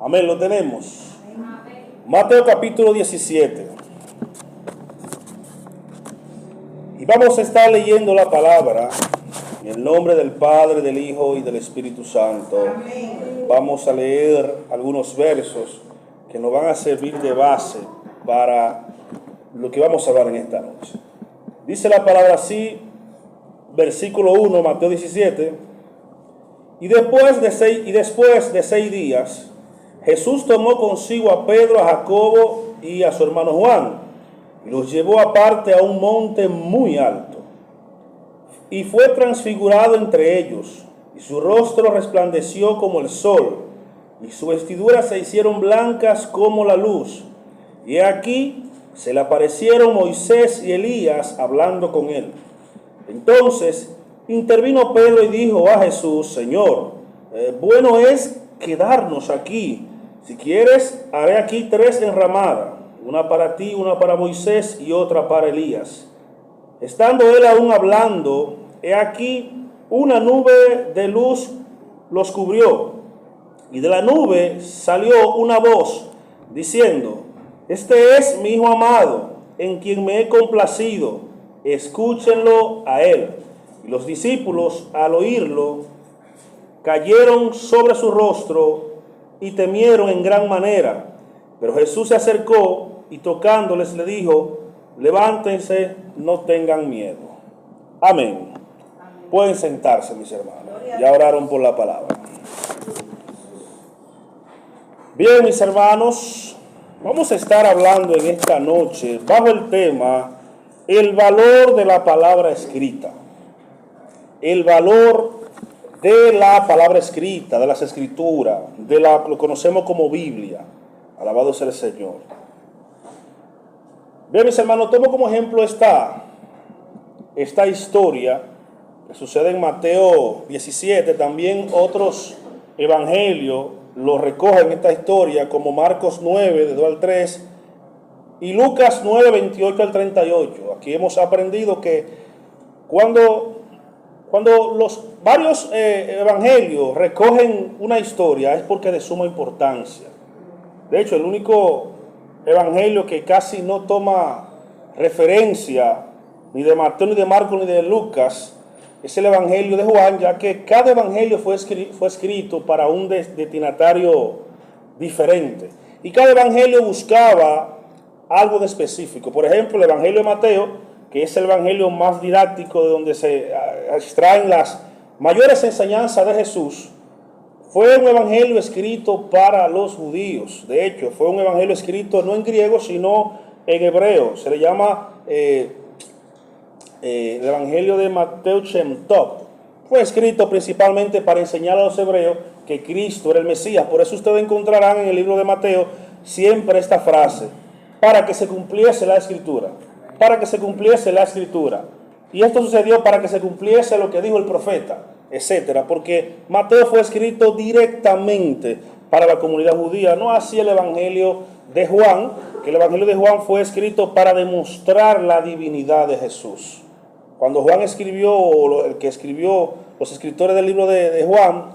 Amén, lo tenemos. Mateo capítulo 17. Y vamos a estar leyendo la palabra en el nombre del Padre, del Hijo y del Espíritu Santo. Amén. Vamos a leer algunos versos que nos van a servir de base para lo que vamos a hablar en esta noche. Dice la palabra así, versículo 1, Mateo 17. Y después de 6 días, Jesús tomó consigo a Pedro, a Jacobo y a su hermano Juan, y los llevó aparte a un monte muy alto. Y fue transfigurado entre ellos, y su rostro resplandeció como el sol, y sus vestiduras se hicieron blancas como la luz. Y aquí se le aparecieron Moisés y Elías hablando con él. Entonces intervino Pedro y dijo a Jesús: Señor, bueno es quedarnos aquí. Si quieres, haré aquí 3 enramadas, una para ti, una para Moisés y otra para Elías. Estando él aún hablando, he aquí una nube de luz los cubrió, y de la nube salió una voz diciendo: Este es mi Hijo amado, en quien me he complacido, escúchenlo a él. Y los discípulos, al oírlo, cayeron sobre su rostro y temieron en gran manera. Pero Jesús se acercó y tocándoles le dijo: Levántense, no tengan miedo. Amén. Pueden sentarse, mis hermanos. Ya oraron por la palabra. Bien, mis hermanos, vamos a estar hablando en esta noche bajo el tema el valor de la palabra escrita. El valor de la palabra escrita, de las escrituras, lo que conocemos como Biblia. Alabado sea el Señor. Bien, mis hermanos, tomo como ejemplo esta historia que sucede en Mateo 17. También otros evangelios lo recogen esta historia, como Marcos 9, de 2 al 3, y Lucas 9, 28 al 38. Aquí hemos aprendido que cuando los varios evangelios recogen una historia es porque es de suma importancia. De hecho, el único evangelio que casi no toma referencia ni de Mateo, ni de Marcos, ni de Lucas es el evangelio de Juan, ya que cada evangelio fue escrito para un destinatario diferente. Y cada evangelio buscaba algo de específico. Por ejemplo, el evangelio de Mateo, que es el evangelio más didáctico, de donde se extraen las mayores enseñanzas de Jesús, fue un evangelio escrito para los judíos. De hecho, fue un evangelio escrito no en griego, sino en hebreo. Se le llama el evangelio de Mateo Shem Tov. Fue escrito principalmente para enseñar a los hebreos que Cristo era el Mesías. Por eso ustedes encontrarán en el libro de Mateo siempre esta frase: para que se cumpliese la escritura. Para que se cumpliese la escritura. Y esto sucedió para que se cumpliese lo que dijo el profeta, etcétera, porque Mateo fue escrito directamente para la comunidad judía, no así el evangelio de Juan, que el evangelio de Juan fue escrito para demostrar la divinidad de Jesús. Cuando Juan escribió, o el que escribió, los escritores del libro de Juan,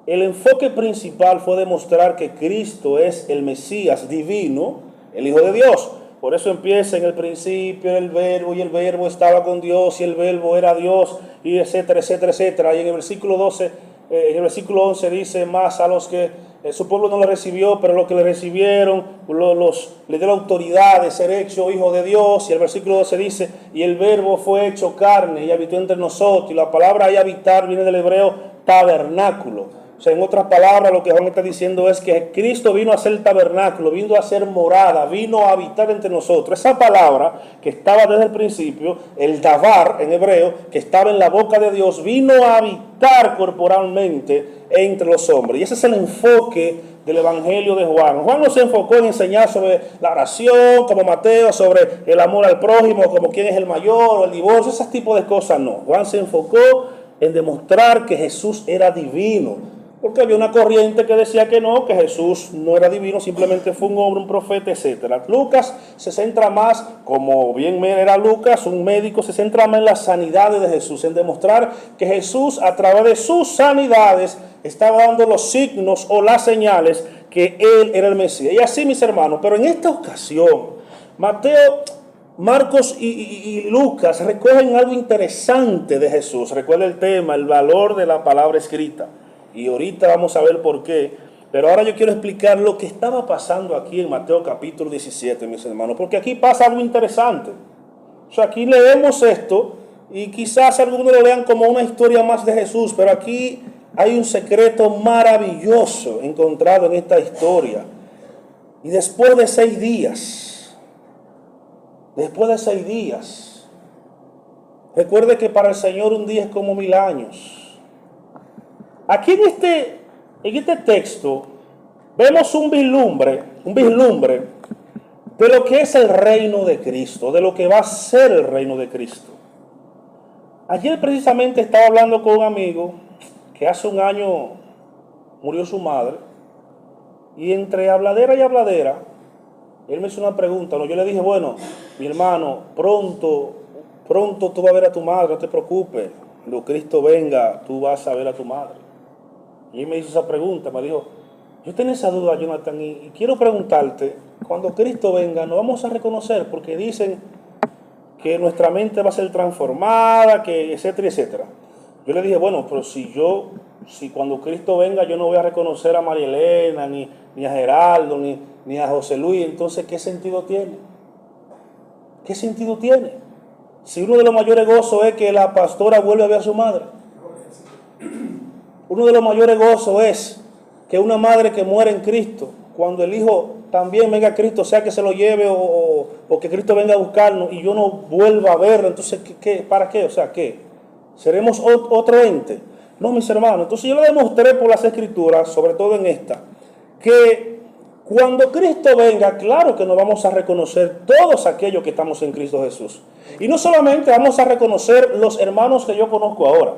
el enfoque principal fue demostrar que Cristo es el Mesías divino, el Hijo de Dios. Por eso empieza: en el principio era el verbo, y el verbo estaba con Dios, y el verbo era Dios, y etcétera, etcétera, etcétera. Y en el versículo 12, en el versículo 11 dice: más a los que su pueblo no lo recibió, pero los que le recibieron, le dio la autoridad de ser hecho hijo de Dios. Y el versículo 12 dice: y el verbo fue hecho carne y habitó entre nosotros. Y la palabra ahí habitar viene del hebreo tabernáculo. O sea, en otras palabras, lo que Juan está diciendo es que Cristo vino a ser tabernáculo, vino a ser morada, vino a habitar entre nosotros. Esa palabra que estaba desde el principio, el davar en hebreo, que estaba en la boca de Dios, vino a habitar corporalmente entre los hombres. Y ese es el enfoque del evangelio de Juan. Juan no se enfocó en enseñar sobre la oración, como Mateo, sobre el amor al prójimo, como quién es el mayor, o el divorcio, ese tipo de cosas no. Juan se enfocó en demostrar que Jesús era divino. Porque había una corriente que decía que no, que Jesús no era divino, simplemente fue un hombre, un profeta, etc. Lucas se centra más, como bien era Lucas, un médico, se centra más en las sanidades de Jesús, en demostrar que Jesús, a través de sus sanidades, estaba dando los signos o las señales que Él era el Mesías. Y así, mis hermanos, pero en esta ocasión, Mateo, Marcos y Lucas recogen algo interesante de Jesús. Recuerda el tema, el valor de la palabra escrita. Y ahorita vamos a ver por qué. Pero ahora yo quiero explicar lo que estaba pasando aquí en Mateo capítulo 17, mis hermanos. Porque aquí pasa algo interesante. O sea, aquí leemos esto y quizás algunos lo lean como una historia más de Jesús. Pero aquí hay un secreto maravilloso encontrado en esta historia. Y después de 6 días... Después de 6 días, recuerde que para el Señor un día es como 1000 años. Aquí en este texto vemos un vislumbre de lo que es el reino de Cristo, de lo que va a ser el reino de Cristo. Ayer precisamente estaba hablando con un amigo que hace un año murió su madre, y entre habladera y habladera, él me hizo una pregunta, ¿no? Yo le dije, bueno, mi hermano, pronto tú vas a ver a tu madre, no te preocupes. Cuando Cristo venga, tú vas a ver a tu madre. Y él me hizo esa pregunta, me dijo, yo tenía esa duda, Jonathan, y quiero preguntarte, cuando Cristo venga, nos vamos a reconocer, porque dicen que nuestra mente va a ser transformada, que etcétera, etcétera. Yo le dije, bueno, pero si cuando Cristo venga yo no voy a reconocer a María Elena, ni a Geraldo, ni a José Luis, entonces ¿qué sentido tiene? ¿Qué sentido tiene? Si uno de los mayores gozos es que la pastora vuelve a ver a su madre. Uno de los mayores gozos es que una madre que muere en Cristo, cuando el hijo también venga a Cristo, sea que se lo lleve o que Cristo venga a buscarnos y yo no vuelva a verlo, entonces ¿para qué? O sea, ¿qué? ¿Seremos otro ente? No, mis hermanos. Entonces yo le demostré por las Escrituras, sobre todo en esta, que cuando Cristo venga, claro que nos vamos a reconocer todos aquellos que estamos en Cristo Jesús. Y no solamente vamos a reconocer los hermanos que yo conozco ahora.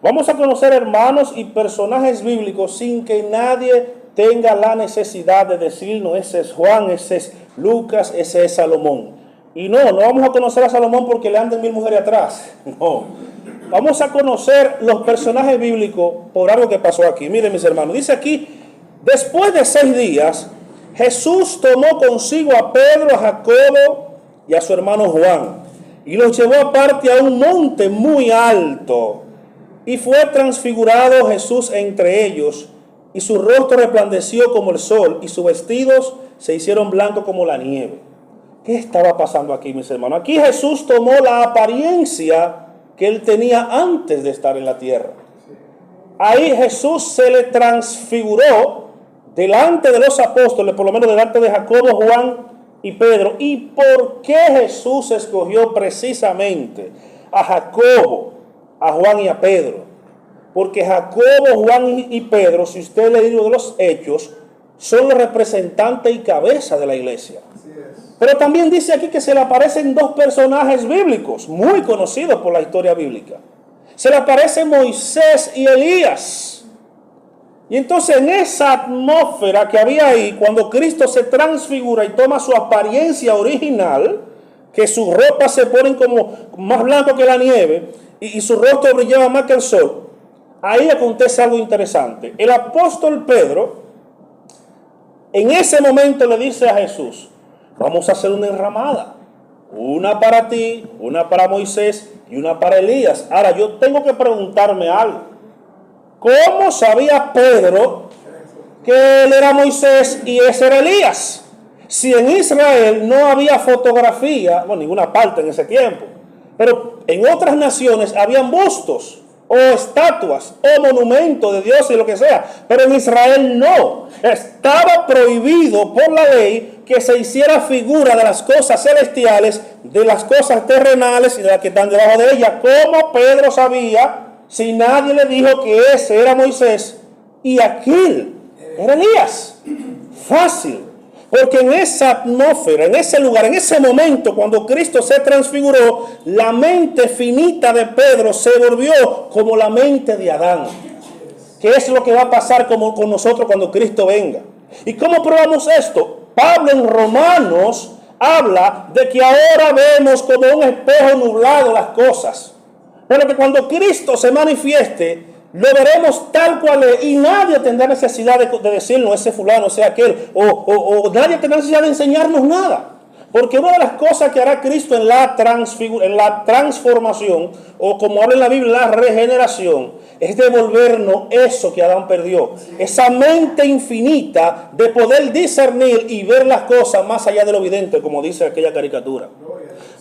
Vamos a conocer hermanos y personajes bíblicos sin que nadie tenga la necesidad de decirnos, ese es Juan, ese es Lucas, ese es Salomón. Y no vamos a conocer a Salomón porque le anden 1000 mujeres atrás. No. Vamos a conocer los personajes bíblicos por algo que pasó aquí. Miren, mis hermanos, dice aquí, después de 6 días, Jesús tomó consigo a Pedro, a Jacobo y a su hermano Juan, y los llevó aparte a un monte muy alto, y fue transfigurado Jesús entre ellos, y su rostro resplandeció como el sol, y sus vestidos se hicieron blancos como la nieve. ¿Qué estaba pasando aquí, mis hermanos? Aquí Jesús tomó la apariencia que él tenía antes de estar en la tierra. Ahí Jesús se le transfiguró delante de los apóstoles, por lo menos delante de Jacobo, Juan y Pedro. ¿Y por qué Jesús escogió precisamente a Jacobo, a Juan y a Pedro? Porque Jacobo, Juan y Pedro, si usted lee el libro de los Hechos, son los representantes y cabeza de la iglesia. Pero también dice aquí que se le aparecen 2 personajes bíblicos muy conocidos por la historia bíblica. Se le aparecen Moisés y Elías. Y entonces en esa atmósfera que había ahí, cuando Cristo se transfigura y toma su apariencia original, que sus ropas se ponen como más blanco que la nieve y su rostro brillaba más que el sol, ahí acontece algo interesante. El apóstol Pedro en ese momento le dice a Jesús, vamos a hacer una enramada, una para ti, una para Moisés y una para Elías. Ahora yo tengo que preguntarme algo. ¿Cómo sabía Pedro que él era Moisés y ese era Elías? Si en Israel no había fotografía, bueno, ninguna parte en ese tiempo, pero en otras naciones habían bustos o estatuas o monumentos de Dios y lo que sea, pero en Israel no. Estaba prohibido por la ley que se hiciera figura de las cosas celestiales, de las cosas terrenales y de las que están debajo de ellas. ¿Cómo Pedro sabía si nadie le dijo que ese era Moisés y aquel era Elías? Fácil. Porque en esa atmósfera, en ese lugar, en ese momento, cuando Cristo se transfiguró, la mente finita de Pedro se volvió como la mente de Adán. ¿Qué es lo que va a pasar con nosotros cuando Cristo venga? ¿Y cómo probamos esto? Pablo en Romanos habla de que ahora vemos como un espejo nublado las cosas. Pero que cuando Cristo se manifieste, Lo veremos tal cual es y nadie tendrá necesidad de decirnos ese fulano, ese aquel, o nadie tendrá necesidad de enseñarnos nada. Porque una de las cosas que hará Cristo en la transformación, o como habla en la Biblia, la regeneración, es devolvernos eso que Adán perdió. Esa mente infinita de poder discernir y ver las cosas más allá de lo evidente, como dice aquella caricatura.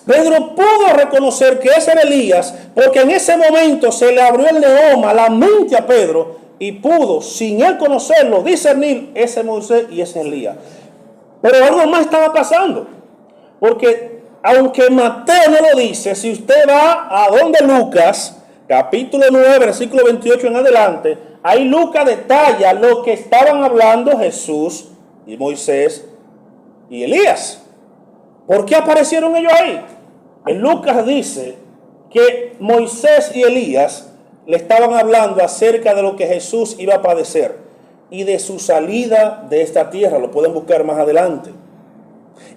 Pedro pudo reconocer que ese era Elías, porque en ese momento se le abrió el neoma, la mente a Pedro, y pudo, sin él conocerlo, discernir ese Moisés y ese Elías. Pero algo más estaba pasando. Porque aunque Mateo no lo dice, si usted va a donde Lucas, capítulo 9, versículo 28 en adelante, ahí Lucas detalla lo que estaban hablando Jesús y Moisés y Elías. ¿Por qué aparecieron ellos ahí? En Lucas dice que Moisés y Elías le estaban hablando acerca de lo que Jesús iba a padecer y de su salida de esta tierra. Lo pueden buscar más adelante.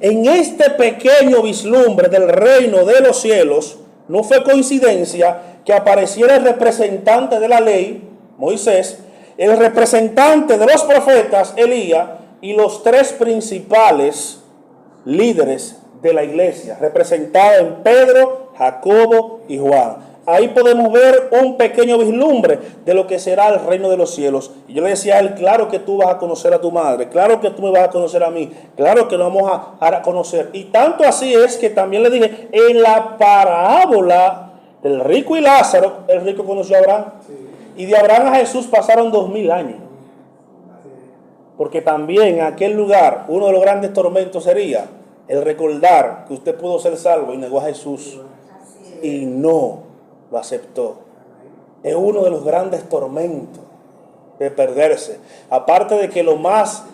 En este pequeño vislumbre del reino de los cielos, no fue coincidencia que apareciera el representante de la ley, Moisés, el representante de los profetas, Elías, y los tres principales líderes de la iglesia, representados en Pedro, Jacobo y Juan. Ahí podemos ver un pequeño vislumbre de lo que será el reino de los cielos. Y yo le decía a él, claro que tú vas a conocer a tu madre, claro que tú me vas a conocer a mí, claro que nos vamos a conocer. Y tanto así es que también le dije, en la parábola del rico y Lázaro, el rico conoció a Abraham. Y de Abraham a Jesús pasaron 2000 años. Porque también en aquel lugar, uno de los grandes tormentos sería el recordar que usted pudo ser salvo y negó a Jesús. Y no lo aceptó. Es uno de los grandes tormentos de perderse. Aparte de que lo más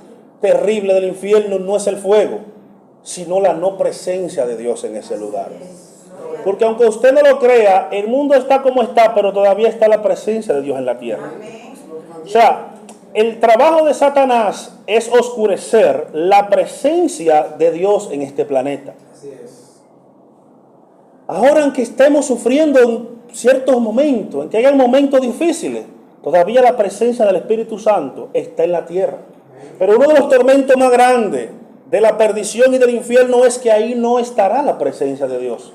terrible del infierno no es el fuego, sino la no presencia de Dios en ese lugar. Porque aunque usted no lo crea, el mundo está como está, pero todavía está la presencia de Dios en la tierra. O sea, el trabajo de Satanás es oscurecer la presencia de Dios en este planeta. Ahora, aunque estemos sufriendo en ciertos momentos, en que hayan momentos difíciles, todavía la presencia del Espíritu Santo está en la tierra. Pero uno de los tormentos más grandes de la perdición y del infierno es que ahí no estará la presencia de Dios.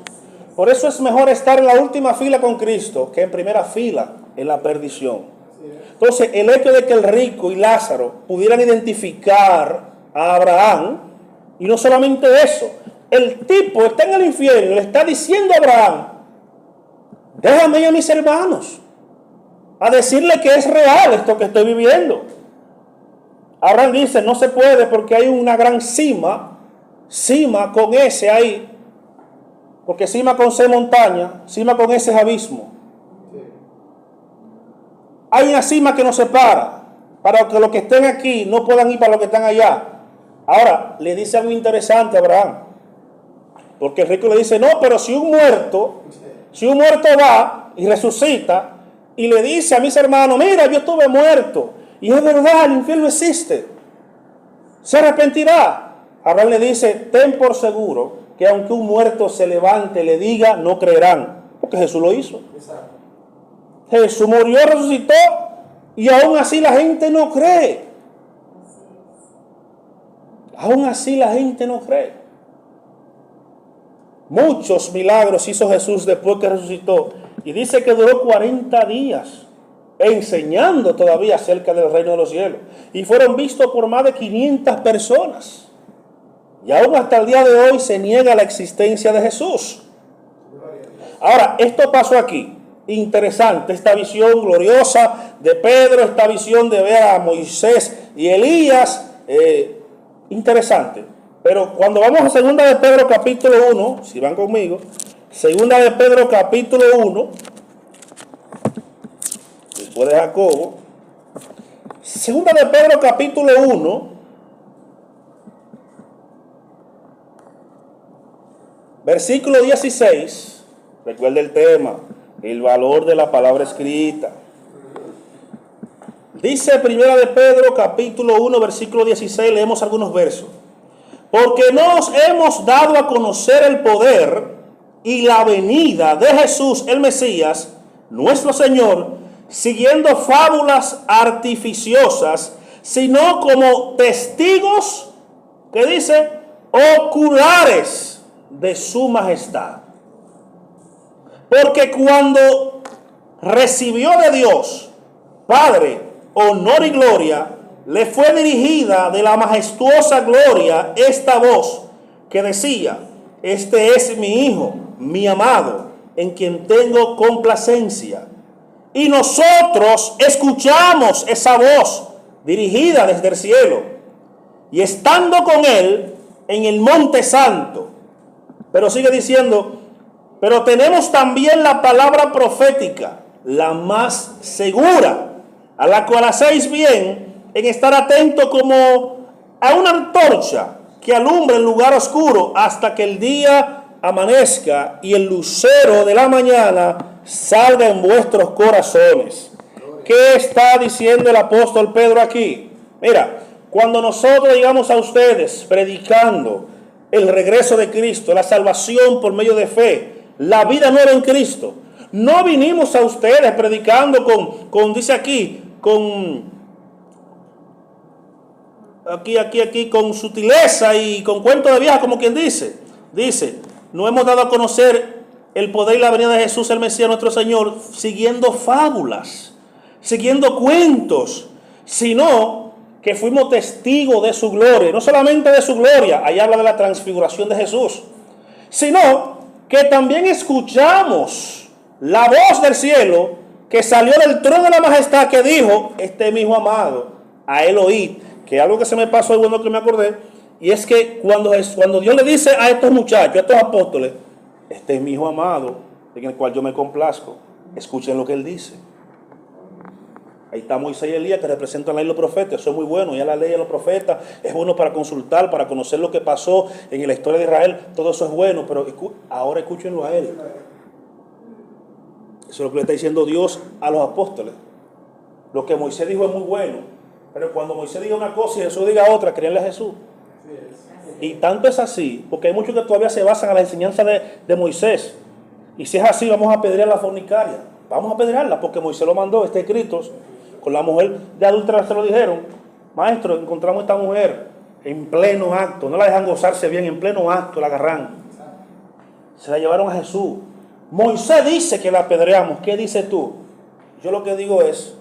Por eso es mejor estar en la última fila con Cristo que en primera fila en la perdición. Entonces, el hecho de que el rico y Lázaro pudieran identificar a Abraham, y no solamente eso, el tipo está en el infierno, le está diciendo a Abraham, déjame ir a mis hermanos, a decirle que es real esto que estoy viviendo. Abraham dice, no se puede porque hay una gran cima con S ahí, porque cima con C montaña, cima con S es abismo. Hay una cima que nos separa, para que los que estén aquí no puedan ir para los que están allá. Ahora, le dice algo interesante a Abraham, porque el rico le dice, no, pero si un muerto va y resucita y le dice a mis hermanos, mira, yo estuve muerto, y es verdad, el infierno existe, se arrepentirá. Abraham le dice, ten por seguro que aunque un muerto se levante, le diga, no creerán, porque Jesús lo hizo. Jesús murió, resucitó, y aún así la gente no cree. Aún así la gente no cree. Muchos milagros hizo Jesús después que resucitó. Y dice que duró 40 días enseñando todavía acerca del reino de los cielos. Y fueron vistos por más de 500 personas. Y aún hasta el día de hoy se niega la existencia de Jesús. Ahora, esto pasó aquí. Interesante, esta visión gloriosa de Pedro, esta visión de ver a Moisés y Elías, interesante. Pero cuando vamos a segunda de Pedro capítulo 1, si van conmigo, segunda de Pedro capítulo 1, después de Jacobo, segunda de Pedro capítulo 1, versículo 16, recuerda el tema, el valor de la palabra escrita. Dice primera de Pedro capítulo 1, versículo 16, leemos algunos versos. Porque nos hemos dado a conocer el poder y la venida de Jesús el Mesías, nuestro Señor, siguiendo fábulas artificiosas, sino como testigos, ¿qué dice? Oculares de su majestad. Porque cuando recibió de Dios, Padre, honor y gloria, le fue dirigida de la majestuosa gloria esta voz que decía: este es mi Hijo, mi amado, en quien tengo complacencia. Y nosotros escuchamos esa voz dirigida desde el cielo, y estando con él en el monte santo. Pero sigue diciendo: pero tenemos también la palabra profética, la más segura, a la cual hacéis bien en estar atento como a una antorcha que alumbra el lugar oscuro hasta que el día amanezca y el lucero de la mañana salga en vuestros corazones. ¿Qué está diciendo el apóstol Pedro aquí? Mira, cuando nosotros llegamos a ustedes predicando el regreso de Cristo, la salvación por medio de fe, la vida nueva en Cristo, no vinimos a ustedes predicando dice aquí, con sutileza y con cuento de vieja, como quien dice, no hemos dado a conocer el poder y la venida de Jesús el Mesías nuestro Señor siguiendo fábulas, siguiendo cuentos, sino que fuimos testigos de su gloria. No solamente de su gloria, ahí habla de la transfiguración de Jesús, sino que también escuchamos la voz del cielo que salió del trono de la majestad, que dijo: este es mi Hijo amado, a él oíd. Que algo que se me pasó, es bueno que me acordé, y es que cuando Dios le dice a estos muchachos, a estos apóstoles: este es mi Hijo amado, en el cual yo me complazco, escuchen lo que él dice. Ahí está Moisés y Elías, que representan la ley de los profetas. Eso es muy bueno, ya la ley de los profetas es bueno para consultar, para conocer lo que pasó en la historia de Israel. Todo eso es bueno, pero ahora escúchenlo a él. Eso es lo que le está diciendo Dios a los apóstoles. Lo que Moisés dijo es muy bueno, pero cuando Moisés diga una cosa y Jesús diga otra, créanle a Jesús. Y tanto es así, porque hay muchos que todavía se basan en la enseñanza de Moisés. Y si es así, vamos a apedrear a la fornicaria. Vamos a apedrearla, porque Moisés lo mandó, está escrito. Con la mujer de adúltera se lo dijeron: maestro, encontramos a esta mujer en pleno acto, no la dejan gozarse bien, en pleno acto la agarran. Se la llevaron a Jesús. Moisés dice que la apedreamos. ¿Qué dices tú? Yo lo que digo es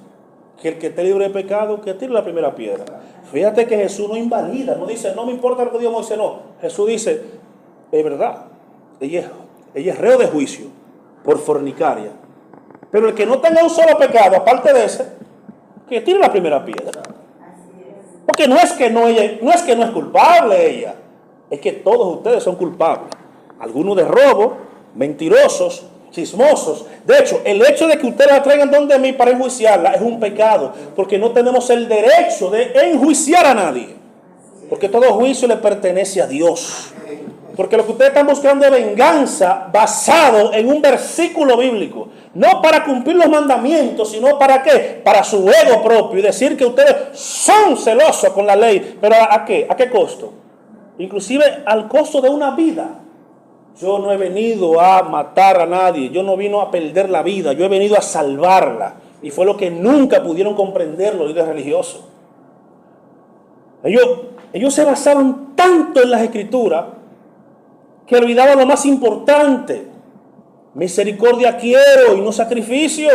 que el que esté libre de pecado, que tire la primera piedra. Fíjate que Jesús no invalida, no dice: no me importa lo que dijo Moisés, no. Jesús dice: es verdad, ella es reo de juicio por fornicaria. Pero el que no tenga un solo pecado, aparte de ese, que tire la primera piedra. Porque no es que no es culpable ella, es que todos ustedes son culpables. Algunos de robo, mentirosos, chismosos. De hecho, el hecho de que ustedes la traigan donde mí para enjuiciarla es un pecado, porque no tenemos el derecho de enjuiciar a nadie, porque todo juicio le pertenece a Dios. Porque lo que ustedes están buscando es venganza basado en un versículo bíblico. No para cumplir los mandamientos, sino para ¿qué? Para su ego propio. Y decir que ustedes son celosos con la ley. ¿Pero a qué? ¿A qué costo? Inclusive al costo de una vida. Yo no he venido a matar a nadie. Yo no vino a perder la vida. Yo he venido a salvarla. Y fue lo que nunca pudieron comprender los líderes religiosos. Ellos se basaron tanto en las escrituras que olvidaba lo más importante. Misericordia quiero y no sacrificio.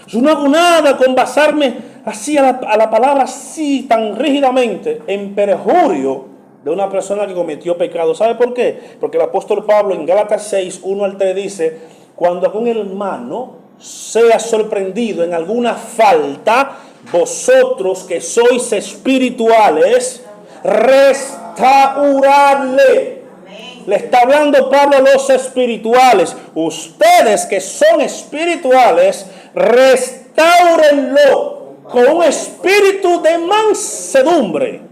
Yo no hago nada con basarme así a la palabra así tan rígidamente en perjurio de una persona que cometió pecado. ¿Sabe por qué? Porque el apóstol Pablo en Gálatas 6, 1 al 3 dice: cuando algún hermano sea sorprendido en alguna falta, vosotros que sois espirituales, restauradle. Le está hablando Pablo a los espirituales. Ustedes que son espirituales, restáurenlo con un espíritu de mansedumbre.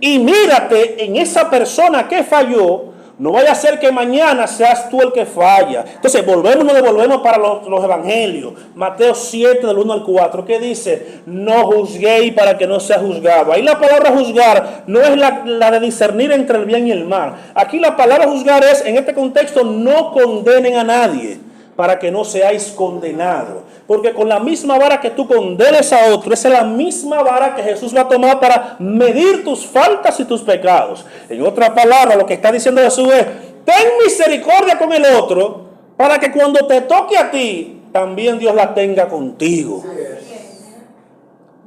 Y mírate en esa persona que falló. No vaya a ser que mañana seas tú el que falla. Entonces nos devolvemos para los evangelios. Mateo 7, del 1 al 4. ¿Qué dice? No juzguéis para que no sea juzgado. Ahí la palabra juzgar no es la de discernir entre el bien y el mal. Aquí la palabra juzgar es, en este contexto, no condenen a nadie. para que no seáis condenados. Porque con la misma vara que tú condenes a otro, esa es la misma vara que Jesús va a tomar para medir tus faltas y tus pecados. En otra palabra, lo que está diciendo Jesús es: ten misericordia con el otro, para que cuando te toque a ti, también Dios la tenga contigo.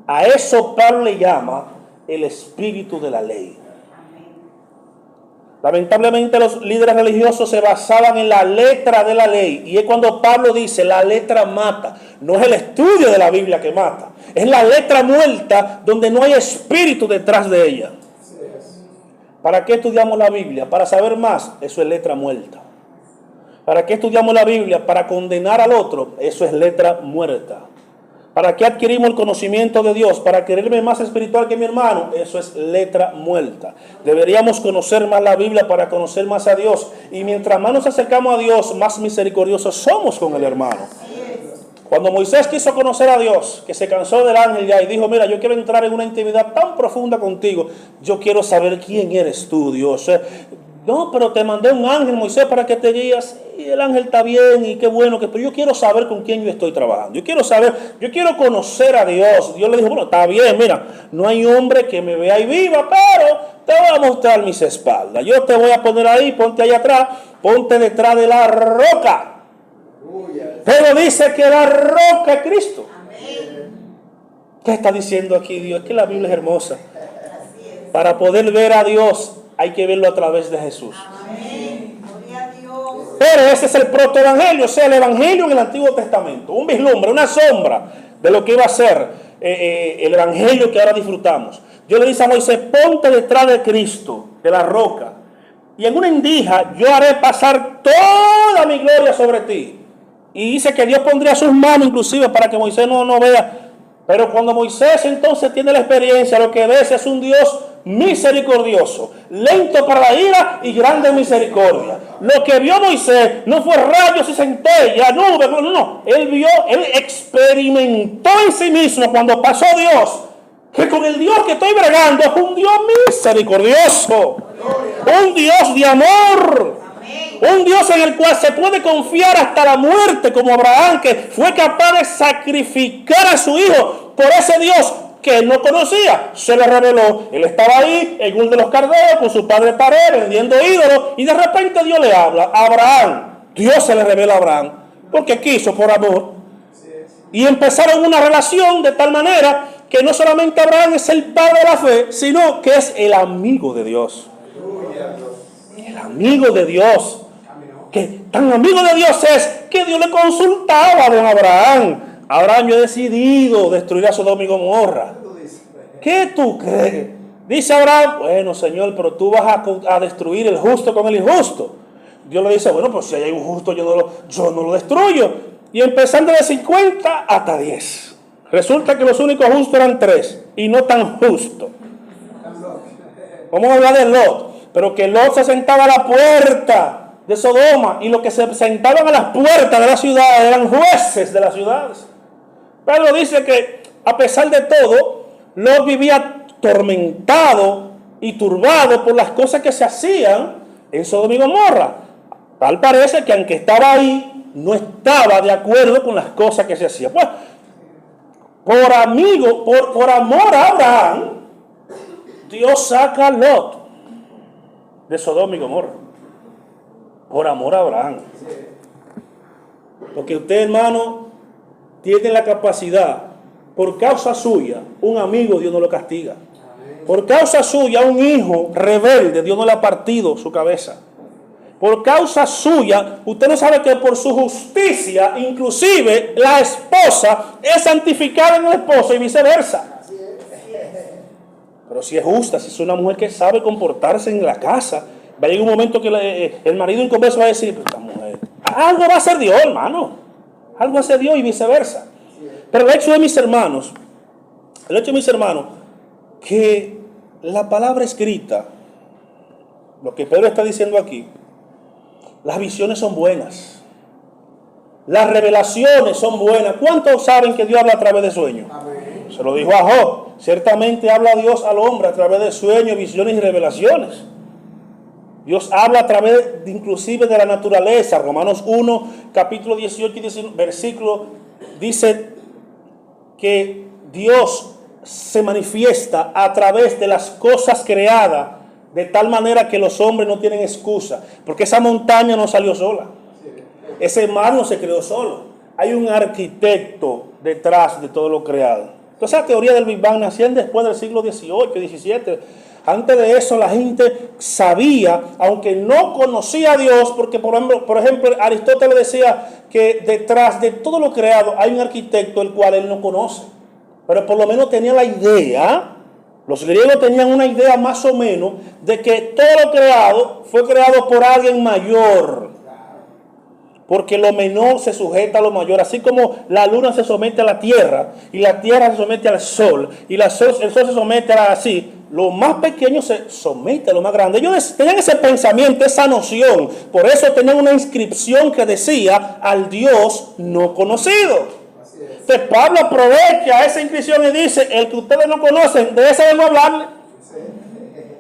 A eso Pablo le llama el espíritu de la ley. Lamentablemente los líderes religiosos se basaban en la letra de la ley. Y es cuando Pablo dice: la letra mata. No es el estudio de la Biblia que mata. Es la letra muerta donde no hay espíritu detrás de ella. ¿Para qué estudiamos la Biblia? Para saber más. Eso es letra muerta. ¿Para qué estudiamos la Biblia? Para condenar al otro. Eso es letra muerta. ¿Para qué adquirimos el conocimiento de Dios? Para quererme más espiritual que mi hermano. Eso es letra muerta. Deberíamos conocer más la Biblia para conocer más a Dios. Y mientras más nos acercamos a Dios, más misericordiosos somos con el hermano. Cuando Moisés quiso conocer a Dios, que se cansó del ángel ya y dijo: mira, yo quiero entrar en una intimidad tan profunda contigo. Yo quiero saber quién eres tú, Dios. No, pero te mandé un ángel, Moisés, para que te guías. Y el ángel está bien y qué bueno, pero yo quiero saber con quién yo estoy trabajando. Yo quiero saber, yo quiero conocer a Dios. Dios le dijo: bueno, está bien, mira, no hay hombre que me vea y viva, pero te voy a mostrar mis espaldas. Yo te voy a poner ahí, ponte ahí atrás, ponte detrás de la roca. Pero dice que la roca es Cristo. ¿Qué está diciendo aquí Dios? Es que la Biblia es hermosa. Para poder ver a Dios, hay que verlo a través de Jesús. Amén. Gloria a Dios. Pero ese es el protoevangelio, o sea, el evangelio en el Antiguo Testamento. Un vislumbre, una sombra de lo que iba a ser el evangelio que ahora disfrutamos. Dios le dice a Moisés: ponte detrás de Cristo, de la roca, y en una endija yo haré pasar toda mi gloria sobre ti. Y dice que Dios pondría sus manos inclusive para que Moisés no vea. Pero cuando Moisés entonces tiene la experiencia, lo que ve es un Dios misericordioso, lento para la ira y grande en misericordia. Lo que vio Moisés no fue rayos y centellas, nubes, no. Él experimentó en sí mismo cuando pasó Dios, que con el Dios que estoy bregando es un Dios misericordioso, un Dios de amor. Un Dios en el cual se puede confiar hasta la muerte, como Abraham, que fue capaz de sacrificar a su hijo por ese Dios que él no conocía. Se le reveló. Él estaba ahí en Ur de los Caldeos con su padre Paré, vendiendo ídolos, y de repente Dios le habla a Abraham. Dios se le revela a Abraham porque quiso, por amor. Y empezaron una relación de tal manera que no solamente Abraham es el padre de la fe, sino que es el amigo de Dios. El amigo de Dios. Que tan amigo de Dios es que Dios le consultaba a don Abraham: Abraham, yo he decidido destruir a Sodoma y Gomorra. ¿Qué tú crees? Dice Abraham: bueno, Señor, pero tú vas a destruir el justo con el injusto. Dios le dice: bueno, pues si hay un justo, yo no lo destruyo. Y empezando de 50 hasta 10. Resulta que los únicos justos eran 3 y no tan justos. Vamos a hablar de Lot. Pero que Lot se sentaba a la puerta de Sodoma, y los que se sentaban a las puertas de la ciudad eran jueces de las ciudades. Pedro dice que a pesar de todo, Lot vivía atormentado y turbado por las cosas que se hacían en Sodoma y Gomorra. Tal parece que aunque estaba ahí, no estaba de acuerdo con las cosas que se hacían. Pues, por amor a Abraham, Dios saca a Lot de Sodoma y Gomorra. Por amor a Abraham. Porque usted, hermano, tiene la capacidad, por causa suya, un amigo Dios no lo castiga. Por causa suya, un hijo rebelde Dios no le ha partido su cabeza. Por causa suya, usted no sabe que por su justicia, inclusive la esposa es santificada en el esposo y viceversa. Pero si es justa, si es una mujer que sabe comportarse en la casa, va a llegar un momento que el marido inconverso va a decir: pero esta mujer, algo va a hacer Dios, hermano. Algo hace Dios, y viceversa. Pero el hecho de mis hermanos, que la palabra escrita, lo que Pedro está diciendo aquí, las visiones son buenas. Las revelaciones son buenas. ¿Cuántos saben que Dios habla a través de sueños? Amén. Se lo dijo a Job. Ciertamente habla Dios al hombre a través de sueños, visiones y revelaciones. Dios habla a través inclusive de la naturaleza. Romanos 1, capítulo 18 y 19, versículo, dice que Dios se manifiesta a través de las cosas creadas, de tal manera que los hombres no tienen excusa, porque esa montaña no salió sola, ese mar no se creó solo, hay un arquitecto detrás de todo lo creado. Entonces la teoría del Big Bang nació después del siglo XVIII, XVII. Antes de eso la gente sabía, aunque no conocía a Dios, porque por ejemplo Aristóteles decía que detrás de todo lo creado hay un arquitecto el cual él no conoce, pero por lo menos tenía la idea. Los griegos tenían una idea más o menos de que todo lo creado fue creado por alguien mayor, porque lo menor se sujeta a lo mayor, así como la luna se somete a la tierra y la tierra se somete al sol y el sol se somete a así. Lo más pequeño se somete a lo más grande. Ellos tenían ese pensamiento, esa noción. Por eso tenían una inscripción que decía al Dios no conocido. Entonces Pablo aprovecha esa inscripción y dice, el que ustedes no conocen, de ese vengo a hablarle.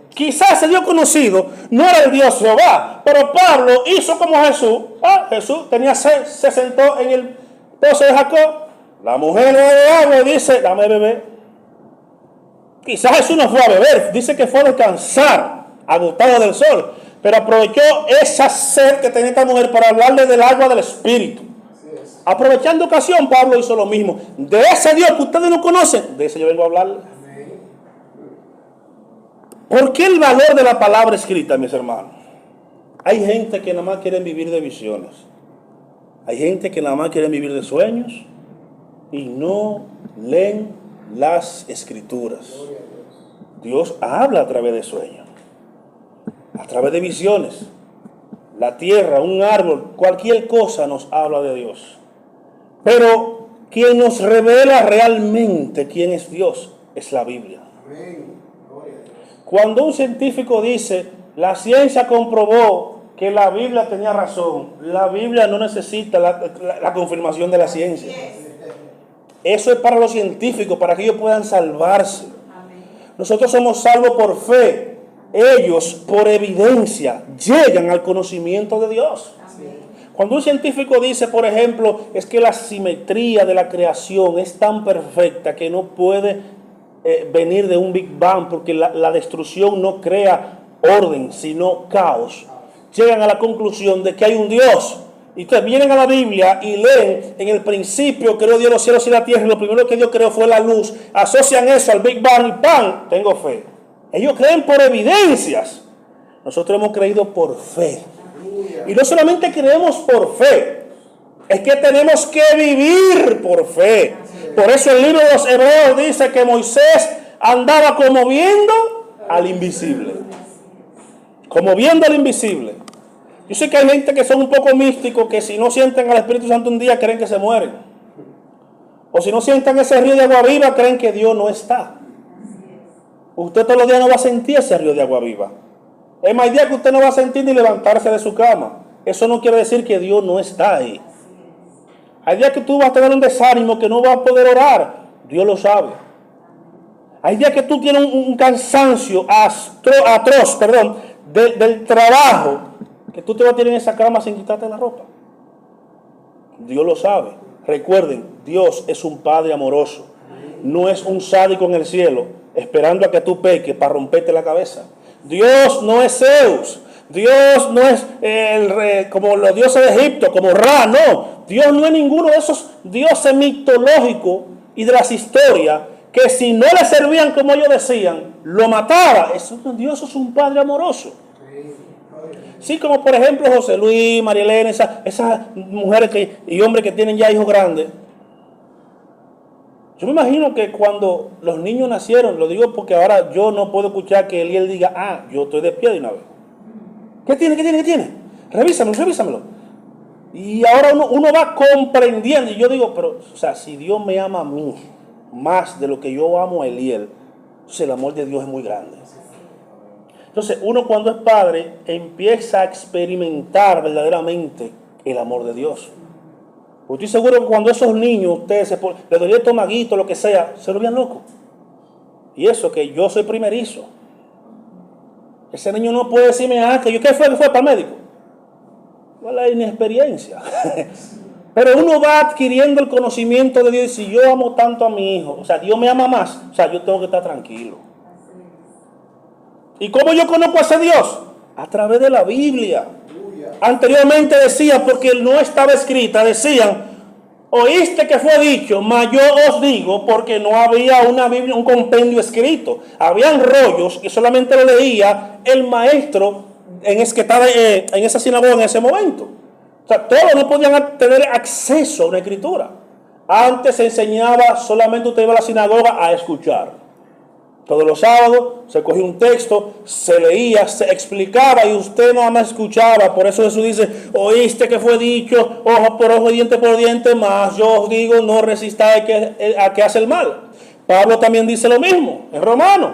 Quizás ese Dios conocido no era el Dios Jehová, pero Pablo hizo como Jesús. Jesús tenía sed, se sentó en el pozo de Jacob. La mujer de agua y dice, dame beber. Quizás Jesús no fue a beber, dice que fue a descansar, agotado del sol, pero aprovechó esa sed que tenía esta mujer para hablarle del agua del Espíritu. Aprovechando ocasión, Pablo hizo lo mismo. De ese Dios que ustedes no conocen, de ese yo vengo a hablarle. ¿Por qué el valor de la palabra escrita, mis hermanos? Hay gente que nada más quiere vivir de visiones. Hay gente que nada más quiere vivir de sueños y no leen las escrituras. Dios habla a través de sueños, a través de visiones. La tierra, un árbol, cualquier cosa nos habla de Dios. Pero quien nos revela realmente quién es Dios es la Biblia. Cuando un científico dice, la ciencia comprobó que la Biblia tenía razón, la Biblia no necesita la confirmación de la ciencia. Eso es para los científicos, para que ellos puedan salvarse. Nosotros somos salvos por fe. Ellos, por evidencia, llegan al conocimiento de Dios. Cuando un científico dice, por ejemplo, es que la simetría de la creación es tan perfecta que no puede venir de un Big Bang, porque la destrucción no crea orden, sino caos, llegan a la conclusión de que hay un Dios. Y ustedes vienen a la Biblia y leen, en el principio creó Dios los cielos y la tierra, y lo primero que Dios creó fue la luz. Asocian eso al Big Bang y ¡pam! Tengo fe. Ellos creen por evidencias. Nosotros hemos creído por fe. Y no solamente creemos por fe, es que tenemos que vivir por fe. Por eso el libro de los Hebreos dice que Moisés andaba como viendo al invisible. Como viendo al invisible. Yo sé que hay gente que son un poco místicos, que si no sienten al Espíritu Santo un día creen que se mueren. O si no sienten ese río de agua viva, creen que Dios no está. Usted todos los días no va a sentir ese río de agua viva. Es más, hay días que usted no va a sentir ni levantarse de su cama. Eso no quiere decir que Dios no está ahí. Hay días que tú vas a tener un desánimo, que no vas a poder orar. Dios lo sabe. Hay días que tú tienes un cansancio atroz, del trabajo, que tú te vas a tirar en esa cama sin quitarte la ropa. Dios lo sabe. Recuerden, Dios es un Padre amoroso. No es un sádico en el cielo esperando a que tú peques para romperte la cabeza. Dios no es Zeus. Dios no es como los dioses de Egipto, como Ra, no. Dios no es ninguno de esos dioses mitológicos y de las historias que si no le servían como ellos decían, lo mataba. Dios es un Padre amoroso. Sí, como por ejemplo José Luis, María Elena, esas mujeres y hombres que tienen ya hijos grandes. Yo me imagino que cuando los niños nacieron, lo digo porque ahora yo no puedo escuchar que Eliel diga, yo estoy de pie de una vez. ¿Qué tiene? Revísamelo. Y ahora uno va comprendiendo, y yo digo, pero, o sea, si Dios me ama a mí más de lo que yo amo a Eliel, entonces el amor de Dios es muy grande. Entonces, uno cuando es padre empieza a experimentar verdaderamente el amor de Dios. Estoy seguro que cuando esos niños, ustedes les dolía el estomaguito, lo que sea, se lo veían loco. Y eso que yo soy primerizo. Ese niño no puede decirme, que yo qué fue que fue para el médico. ¿Cuál es la inexperiencia? Pero uno va adquiriendo el conocimiento de Dios, y si yo amo tanto a mi hijo, o sea, Dios me ama más, o sea, yo tengo que estar tranquilo. ¿Y cómo yo conozco a ese Dios? A través de la Biblia. Anteriormente decía, porque no estaba escrita, decían, oíste que fue dicho, mas yo os digo, porque no había una Biblia, un compendio escrito. Habían rollos que solamente lo leía el maestro que estaba en esa sinagoga en ese momento. O sea, todos no podían tener acceso a una escritura. Antes se enseñaba, solamente usted iba a la sinagoga a escuchar. Todos los sábados se cogía un texto, se leía, se explicaba y usted nada más escuchaba. Por eso Jesús dice, oíste que fue dicho, ojo por ojo, diente por diente, mas yo os digo, no resistáis a que hace el mal. Pablo también dice lo mismo en Romanos.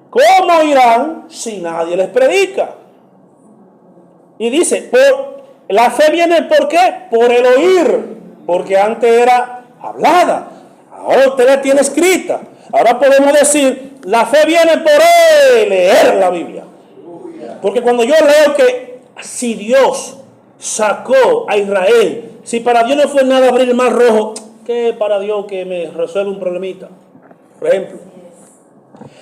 ¿Cómo irán si nadie les predica? Y dice, la fe viene ¿por qué? Por el oír, porque antes era hablada, ahora usted la tiene escrita. Ahora podemos decir, la fe viene por leer la Biblia. Porque cuando yo leo que si Dios sacó a Israel, si para Dios no fue nada abrir el mar rojo, ¿qué para Dios que me resuelve un problemita? Por ejemplo,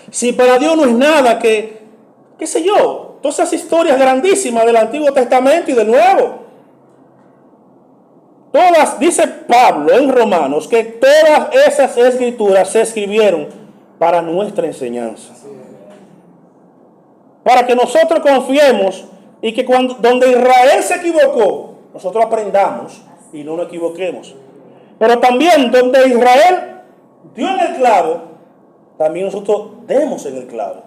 si para Dios no es nada que, qué sé yo, todas esas historias grandísimas del Antiguo Testamento y del Nuevo. Todas, dice Pablo en Romanos, que todas esas escrituras se escribieron para nuestra enseñanza. Para que nosotros confiemos y que donde Israel se equivocó, nosotros aprendamos y no nos equivoquemos. Pero también donde Israel dio en el clavo, también nosotros demos en el clavo.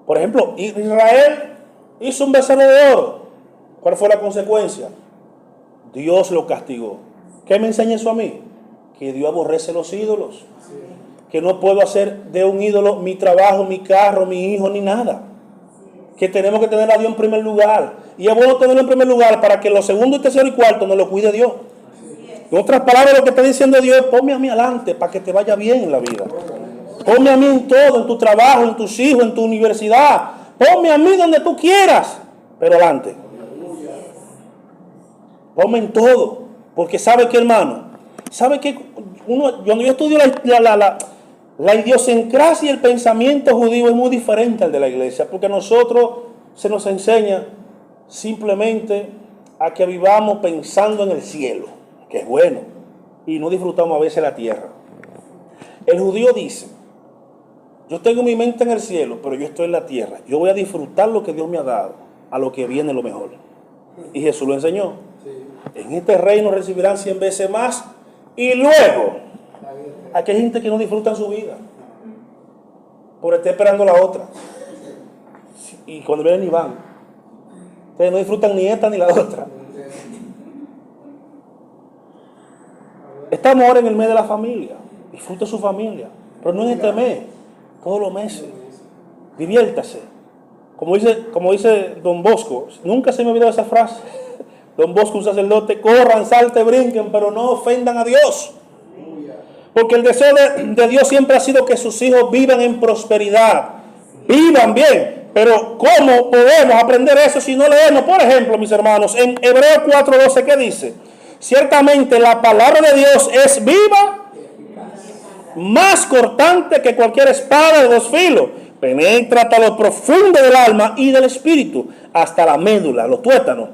Por ejemplo, Israel hizo un becerro de oro. ¿Cuál fue la consecuencia? Dios lo castigó. ¿Qué me enseña eso a mí? Que Dios aborrece los ídolos. Que no puedo hacer de un ídolo mi trabajo, mi carro, mi hijo, ni nada. Que tenemos que tener a Dios en primer lugar. Y es bueno tenerlo en primer lugar para que los segundos, tercero y cuarto nos lo cuide Dios. En otras palabras, lo que está diciendo Dios es, ponme a mí adelante para que te vaya bien en la vida. Ponme a mí en todo, en tu trabajo, en tus hijos, en tu universidad. Ponme a mí donde tú quieras, pero adelante. Ponme en todo, porque sabe que, hermano, sabe que cuando yo estudio la idiosincrasia y el pensamiento judío es muy diferente al de la iglesia, porque a nosotros se nos enseña simplemente a que vivamos pensando en el cielo, que es bueno, y no disfrutamos a veces la tierra. El judío dice, yo tengo mi mente en el cielo, pero yo estoy en la tierra. Yo voy a disfrutar lo que Dios me ha dado, a lo que viene lo mejor. Y Jesús lo enseñó. En este reino recibirán 100 veces más. Y luego, aquí hay gente que no disfruta su vida por estar esperando la otra. Y cuando vienen ni van. Ustedes no disfrutan ni esta ni la otra. Estamos ahora en el mes de la familia. Disfrute su familia. Pero no en este mes, todos los meses. Diviértase. Como dice Don Bosco, nunca se me olvidó esa frase. Don Bosco, un sacerdote, corran, salten, brinquen, pero no ofendan a Dios. Porque el deseo de Dios siempre ha sido que sus hijos vivan en prosperidad. Vivan bien. Pero ¿cómo podemos aprender eso si no leemos? Por ejemplo, mis hermanos, en Hebreos 4:12, ¿qué dice? Ciertamente la palabra de Dios es viva, más cortante que cualquier espada de dos filos. Penetra hasta lo profundo del alma y del espíritu, hasta la médula, los tuétanos,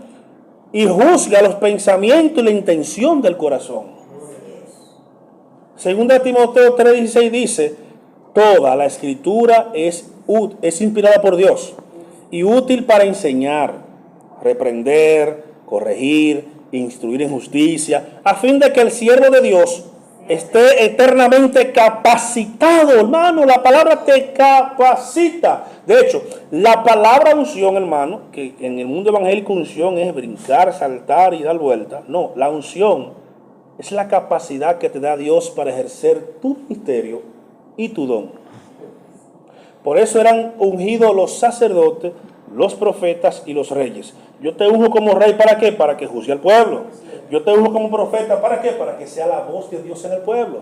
y juzga los pensamientos y la intención del corazón. Segunda Timoteo 3:16 dice, toda la escritura es inspirada por Dios y útil para enseñar, reprender, corregir, instruir en justicia, a fin de que el siervo de Dios esté eternamente capacitado. Hermano, la palabra te capacita. De hecho, la palabra unción, hermano, que en el mundo evangélico unción es brincar, saltar y dar vuelta. No, la unción es la capacidad que te da Dios para ejercer tu ministerio y tu don. Por eso eran ungidos los sacerdotes, los profetas y los reyes. Yo te unjo como rey, ¿para qué? Para que juzgue al pueblo. Yo te unjo como profeta, ¿para qué? Para que sea la voz de Dios en el pueblo.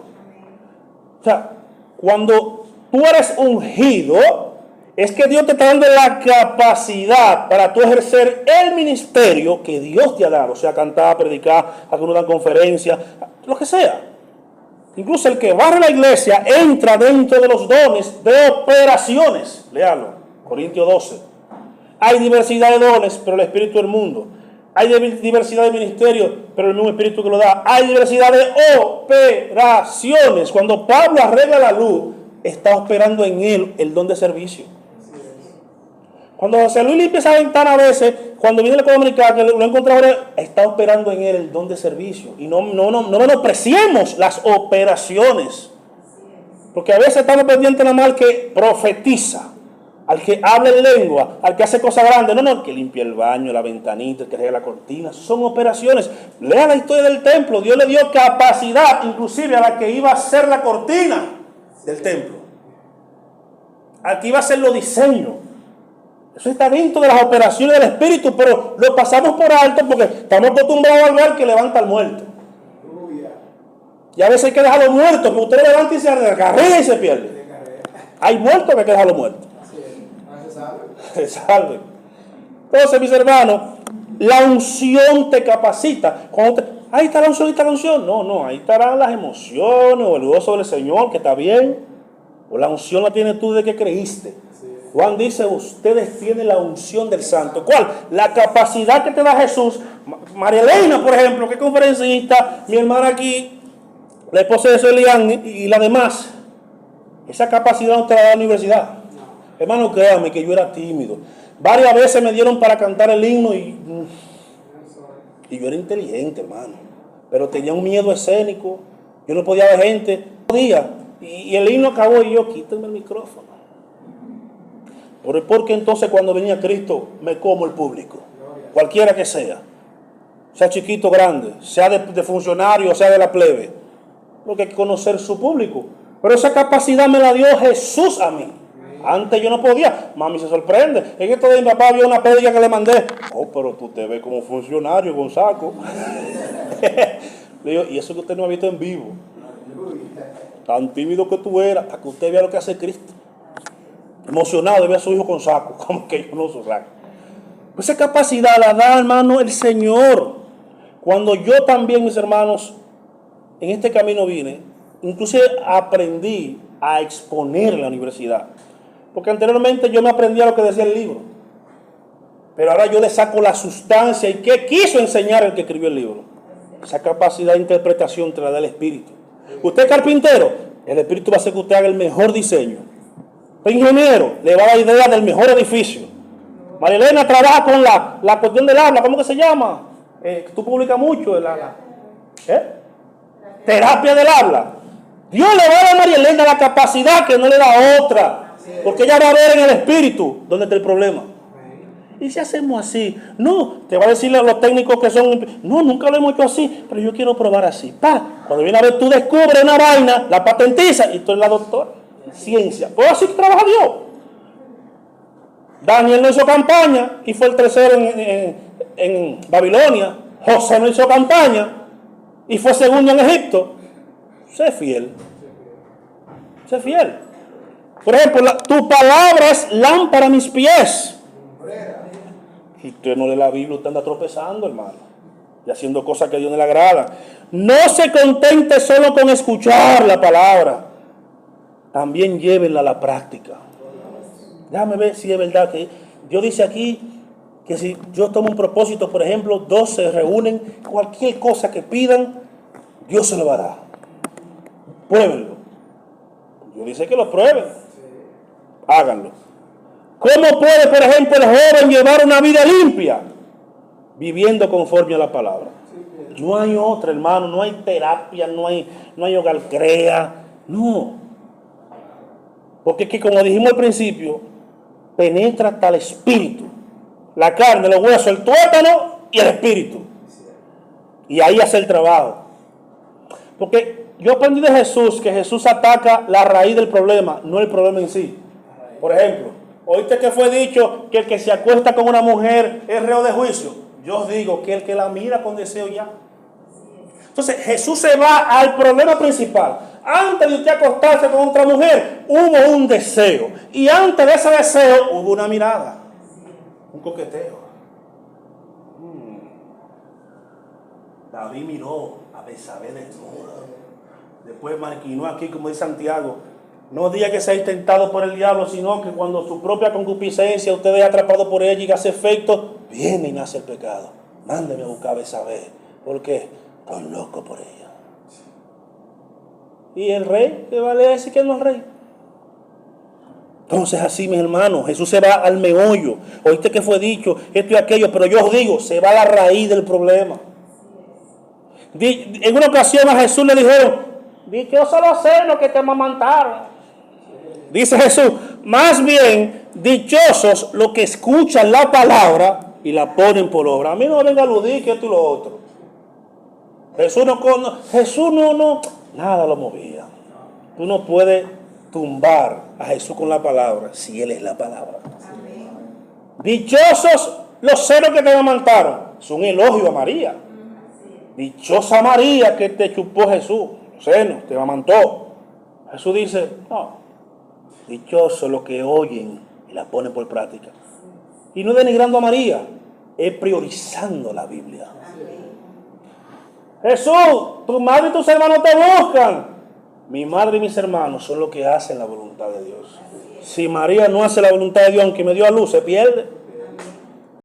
O sea, cuando tú eres ungido, Es que Dios te está dando la capacidad para tú ejercer el ministerio que Dios te ha dado. O sea, cantar, predicar, algunos dan conferencias, lo que sea. Incluso el que barre la iglesia entra dentro de los dones de operaciones. Léalo, Corintios 12. Hay diversidad de dones, pero el Espíritu del mundo. Hay diversidad de ministerios, pero el mismo Espíritu que lo da. Hay diversidad de operaciones. Cuando Pablo arregla la luz, está operando en él el don de servicio. Cuando José Luis limpia esa ventana a veces, cuando viene el comunicado, que lo encontramos, está operando en él el don de servicio. Y no menospreciemos las operaciones. Porque a veces estamos pendientes nada más al que profetiza, al que habla en lengua, al que hace cosas grandes. No, el que limpia el baño, la ventanita, el que arregla la cortina. Son operaciones. Lea la historia del templo. Dios le dio capacidad, inclusive a la que iba a hacer la cortina del templo. Al que iba a hacer los diseños. Eso está dentro de las operaciones del Espíritu, pero lo pasamos por alto porque estamos acostumbrados a ver que levanta al muerto. Y a veces hay que dejarlo muerto, porque usted levanta y se agarra y se pierde. Hay muertos que hay que dejarlo muerto. Se salve. Entonces, mis hermanos, la unción te capacita. Ahí está la unción, ahí está la unción. No, ahí estarán las emociones o el gozo del Señor, que está bien. O la unción la tienes tú de que creíste. Juan dice, ustedes tienen la unción del Santo. ¿Cuál? La capacidad que te da Jesús. María Elena, por ejemplo, que conferencista, mi hermana aquí, la esposa de Elian y la demás. Esa capacidad no te la da la universidad. Hermano, créame que yo era tímido. Varias veces me dieron para cantar el himno y yo era inteligente, hermano. Pero tenía un miedo escénico. Yo no podía ver gente. Y el himno acabó y yo, quítenme el micrófono. Porque entonces cuando venía Cristo me como el público, cualquiera que sea chiquito o grande, sea de funcionario, sea de la plebe, porque hay que conocer su público. Pero esa capacidad me la dio Jesús a mí. Antes yo no podía. Mami se sorprende. En esto de mi papá había una prédica que le mandé. Oh, pero tú te ves como funcionario con saco. Le digo, y eso que usted no ha visto en vivo. Tan tímido que tú eras, para que usted vea lo que hace Cristo. Emocionado de ver a su hijo con saco, como que yo no uso saco. Pues esa capacidad la da, hermano, el Señor. Cuando yo también, mis hermanos, en este camino vine, inclusive aprendí a exponer en la universidad. Porque anteriormente yo me aprendía lo que decía el libro. Pero ahora yo le saco la sustancia y qué quiso enseñar el que escribió el libro. Esa capacidad de interpretación te la da el Espíritu. Usted es carpintero, el Espíritu va a hacer que usted haga el mejor diseño. Ingeniero, le va a dar idea del mejor edificio. María Elena trabaja con la cuestión del habla, ¿cómo que se llama? Tú publicas mucho terapia del habla. Dios le va a dar a María Elena la capacidad que no le da otra, porque ella va a ver en el espíritu dónde está el problema. Y si hacemos así, no, te va a decir los técnicos que son, no, nunca lo hemos hecho así, pero yo quiero probar así. Cuando viene a ver, tú descubres una vaina, la patentizas y tú eres la doctora. Ciencia. Pues así que trabaja Dios. Daniel no hizo campaña y fue el tercero en Babilonia. José no hizo campaña y fue segundo en Egipto. Sé fiel. Sé fiel. Por ejemplo, tu palabra es lámpara a mis pies. Si usted no lee la Biblia, usted anda tropezando, hermano, y haciendo cosas que a Dios no le agrada. No se contente solo con escuchar la palabra. También llévenla a la práctica. Déjame ver si es verdad que Dios dice aquí que si yo tomo un propósito, por ejemplo, 2 se reúnen, cualquier cosa que pidan, Dios se lo dará. Pruébenlo. Dios dice que lo prueben. Háganlo. ¿Cómo puede, por ejemplo, el joven llevar una vida limpia? Viviendo conforme a la palabra. No hay otra, hermano. No hay terapia, no hay hogar crea. No. Porque es que, como dijimos al principio, penetra hasta el espíritu, la carne, los huesos, el tuétano y el espíritu. Y ahí hace el trabajo. Porque yo aprendí de Jesús que Jesús ataca la raíz del problema, no el problema en sí. Por ejemplo, oíste que fue dicho que el que se acuesta con una mujer es reo de juicio. Yo os digo que el que la mira con deseo ya. Entonces Jesús se va al problema principal. Antes de usted acostarse con otra mujer, hubo un deseo. Y antes de ese deseo, hubo una mirada. Un coqueteo. David miró a Betsabé desnuda. Después maquinó aquí, como dice Santiago. No diga que seáis tentado por el diablo, sino que cuando su propia concupiscencia usted es atrapado por ella y hace efecto, viene y nace el pecado. Mándeme a buscar a Betsabé. ¿Por qué? Estoy loco por ella. ¿Y el rey? ¿Qué vale decir que no es rey? Entonces así, mis hermanos, Jesús se va al meollo. Oíste que fue dicho esto y aquello, pero yo os digo, se va a la raíz del problema. En una ocasión a Jesús le dijeron, dichosos los senos que te amamantaron. Dice Jesús, más bien, dichosos los que escuchan la palabra y la ponen por obra. A mí no me venga a aludir que esto y lo otro. Jesús no, nada lo movía. Tú no puedes tumbar a Jesús con la palabra si Él es la palabra. Amén. Dichosos los senos que te amamantaron. Es un elogio a María. Dichosa María que te chupó Jesús, los senos, te amamantó. Jesús dice, no, dichosos los que oyen y la ponen por práctica. Y no es denigrando a María, es priorizando la Biblia. Jesús, tu madre y tus hermanos te buscan. Mi madre y mis hermanos son los que hacen la voluntad de Dios. Si María no hace la voluntad de Dios, aunque me dio a luz, se pierde.